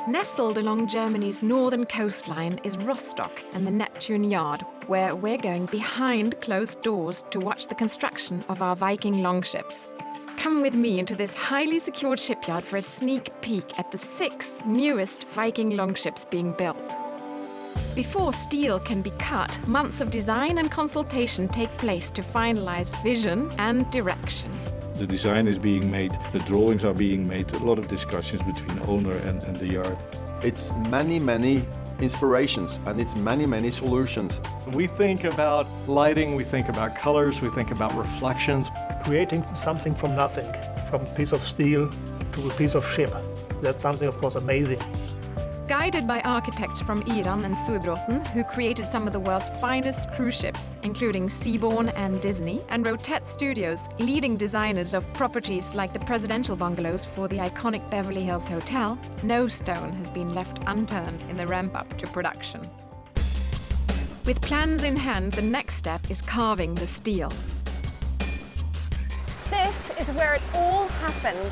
Nestled along Germany's northern coastline is Rostock and the Neptune Yard, where we're going behind closed doors to watch the construction of our Viking longships. Come with me into this highly secured shipyard for a sneak peek at the 6 newest Viking longships being built. Before steel can be cut, months of design and consultation take place to finalize vision and direction. The design is being made, the drawings are being made, a lot of discussions between owner and the yard. It's many inspirations and it's many solutions. We think about lighting, we think about colors, we think about reflections. Creating something from nothing, from a piece of steel to a piece of ship. That's something, of course, amazing. Guided by architects from Iran and Storbråten, who created some of the world's finest cruise ships, including Seabourn and Disney, and Rotet Studios, leading designers of properties like the presidential bungalows for the iconic Beverly Hills Hotel, no stone has been left unturned in the ramp-up to production. With plans in hand, the next step is carving the steel. This is where it all happens.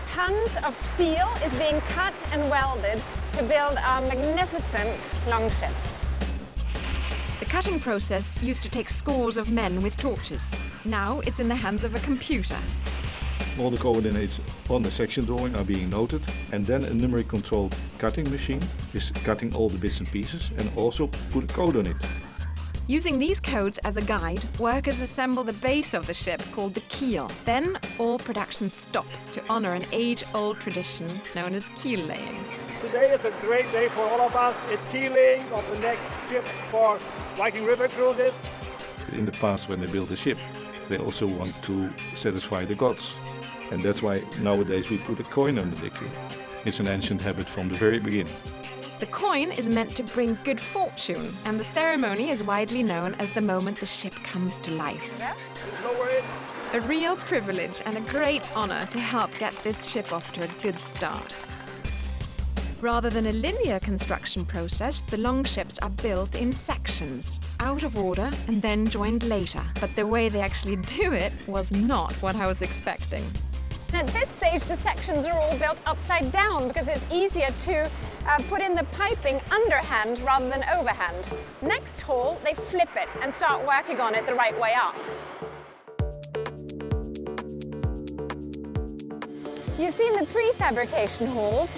Tons of steel is being cut and welded to build our magnificent longships. The cutting process used to take scores of men with torches. Now it's in the hands of a computer. All the coordinates on the section drawing are being noted, and then a numeric controlled cutting machine is cutting all the bits and pieces and also put a code on it. Using these codes as a guide, workers assemble the base of the ship called the keel. Then all production stops to honor an age-old tradition known as keel laying. Today is a great day for all of us. It's keeling of the next ship for Viking River Cruises. In the past, when they built a ship, they also want to satisfy the gods. And that's why nowadays we put a coin under the keel. It's an ancient habit from the very beginning. The coin is meant to bring good fortune, and the ceremony is widely known as the moment the ship comes to life. A real privilege and a great honor to help get this ship off to a good start. Rather than a linear construction process, the longships are built in sections, out of order and then joined later. But the way they actually do it was not what I was expecting. At this stage, the sections are all built upside down because it's easier to put in the piping underhand rather than overhand. Next haul, they flip it and start working on it the right way up. You've seen the prefabrication halls.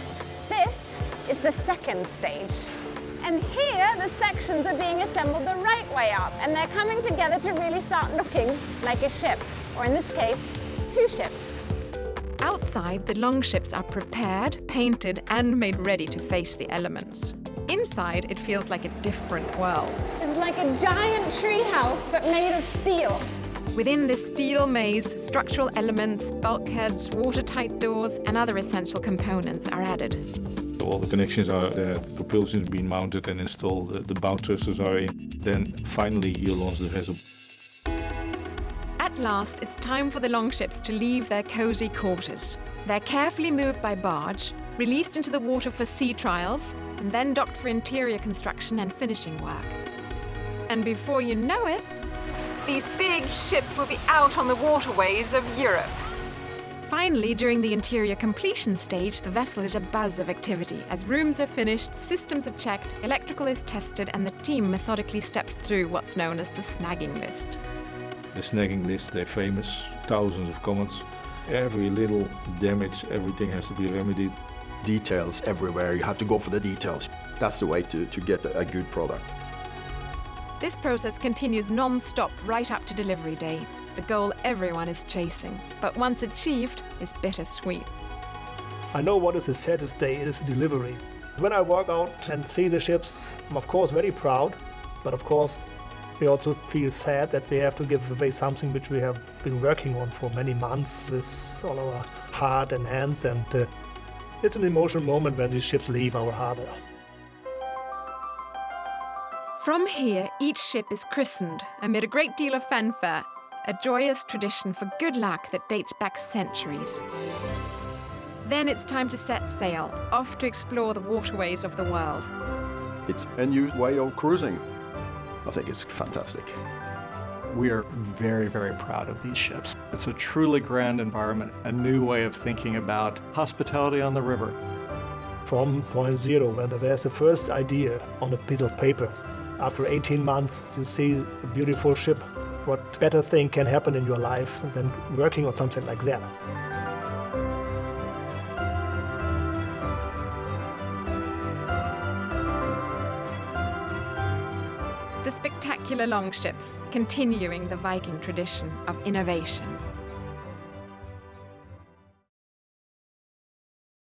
This is the second stage. And here, the sections are being assembled the right way up, and they're coming together to really start looking like a ship, or in this case, 2 ships. Outside, the longships are prepared, painted, and made ready to face the elements. Inside, it feels like a different world. It's like a giant treehouse, but made of steel. Within this steel maze, structural elements, bulkheads, watertight doors, and other essential components are added. All the connections are there, the propulsion is being mounted and installed, the bow thrusters are in. Then finally you launch the vessel. At last, it's time for the longships to leave their cozy quarters. They're carefully moved by barge, released into the water for sea trials, and then docked for interior construction and finishing work. And before you know it, these big ships will be out on the waterways of Europe. Finally, during the interior completion stage, the vessel is a buzz of activity. As rooms are finished, systems are checked, electrical is tested, and the team methodically steps through what's known as the snagging list. The snagging list, they're famous, thousands of comments. Every little damage, everything has to be remedied. Details everywhere, you have to go for the details. That's the way to get a good product. This process continues non-stop right up to delivery day, the goal everyone is chasing. But once achieved, is bittersweet. I know what is the saddest day, it is the delivery. When I walk out and see the ships, I'm of course very proud, but of course we also feel sad that we have to give away something which we have been working on for many months with all our heart and hands, and it's an emotional moment when these ships leave our harbor. From here, each ship is christened amid a great deal of fanfare, a joyous tradition for good luck that dates back centuries. Then it's time to set sail, off to explore the waterways of the world. It's a new way of cruising. I think it's fantastic. We are very, very proud of these ships. It's a truly grand environment, a new way of thinking about hospitality on the river. from point zero, when there's the first idea on a piece of paper. After 18 months, you see a beautiful ship. What better thing can happen in your life than working on something like that? The spectacular longships, continuing the Viking tradition of innovation.